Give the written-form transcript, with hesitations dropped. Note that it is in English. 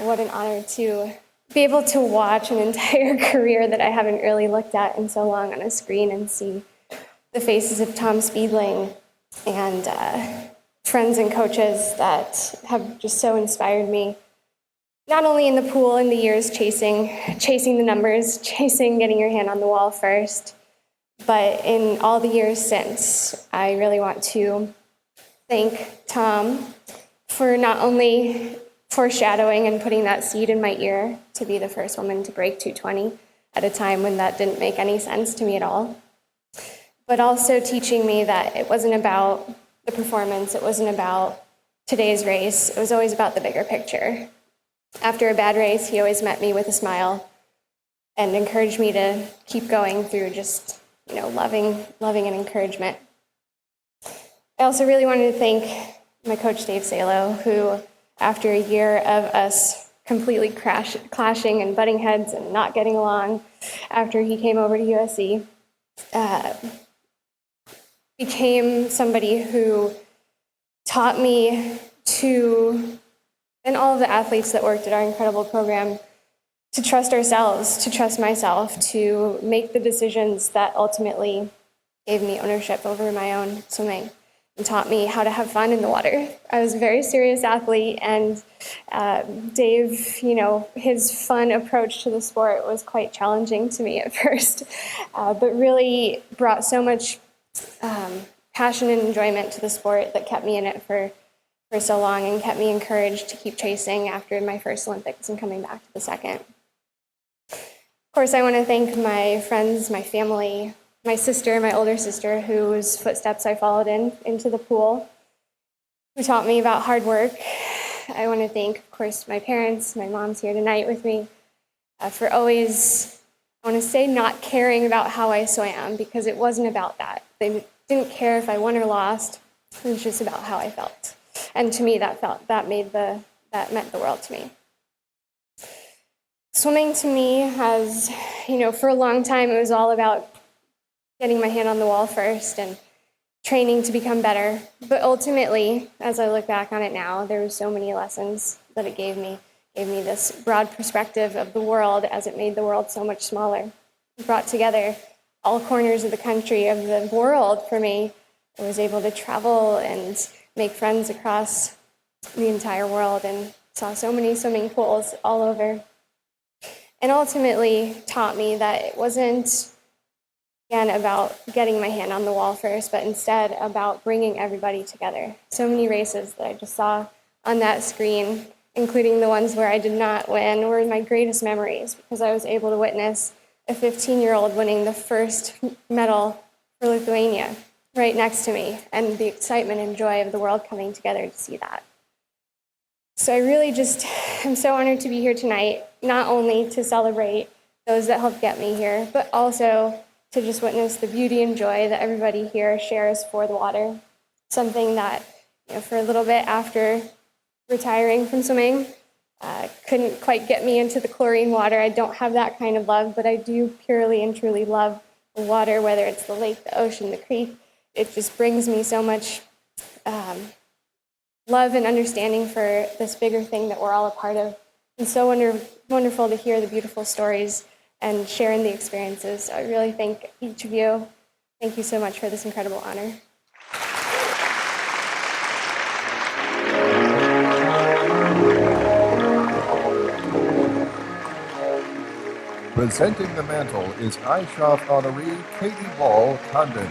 What an honor to be able to watch an entire career that I haven't really looked at in so long on a screen and see the faces of Tom Speedling and friends and coaches that have just so inspired me. Not only in the pool in the years chasing the numbers, chasing getting your hand on the wall first, but in all the years since. I really want to thank Tom for not only foreshadowing and putting that seed in my ear to be the first woman to break 220 at a time when that didn't make any sense to me at all, but also teaching me that it wasn't about the performance, it wasn't about today's race, it was always about the bigger picture. After a bad race, he always met me with a smile and encouraged me to keep going through just, loving and encouragement. I also really wanted to thank my coach, Dave Salo, who, after a year of us completely clashing and butting heads and not getting along after he came over to USC, became somebody who taught me to, and all of the athletes that worked at our incredible program, to trust ourselves, to trust myself, to make the decisions that ultimately gave me ownership over my own swimming and taught me how to have fun in the water. I was a very serious athlete, and Dave, his fun approach to the sport was quite challenging to me at first, but really brought so much passion and enjoyment to the sport that kept me in it for so long and kept me encouraged to keep chasing after my first Olympics and coming back to the second. Of course, I want to thank my friends, my family, my sister, my older sister, whose footsteps I followed into the pool, who taught me about hard work. I want to thank, of course, my parents. My mom's here tonight with me, for always, I want to say, not caring about how I swam, because it wasn't about that. They didn't care if I won or lost. It was just about how I felt. And to me, that meant the world to me. Swimming to me has, for a long time, it was all about getting my hand on the wall first and training to become better. But ultimately, as I look back on it now, there were so many lessons that it gave me. It gave me this broad perspective of the world, as it made the world so much smaller. It brought together all corners of the country, of the world for me. I was able to travel and make friends across the entire world and saw so many swimming pools all over. And ultimately taught me that it wasn't, again, about getting my hand on the wall first, but instead about bringing everybody together. So many races that I just saw on that screen, including the ones where I did not win, were my greatest memories, because I was able to witness a 15-year-old winning the first medal for Lithuania right next to me, and the excitement and joy of the world coming together to see that. So I really just am so honored to be here tonight, not only to celebrate those that helped get me here, but also to just witness the beauty and joy that everybody here shares for the water. Something that, for a little bit after retiring from swimming, couldn't quite get me into the chlorine water. I don't have that kind of love, but I do purely and truly love the water, whether it's the lake, the ocean, the creek. It just brings me so much love and understanding for this bigger thing that we're all a part of. And so wonderful to hear the beautiful stories and sharing the experiences. So I really thank each of you. Thank you so much for this incredible honor. Presenting the mantle is ISHOF honoree Katie Ball Condon.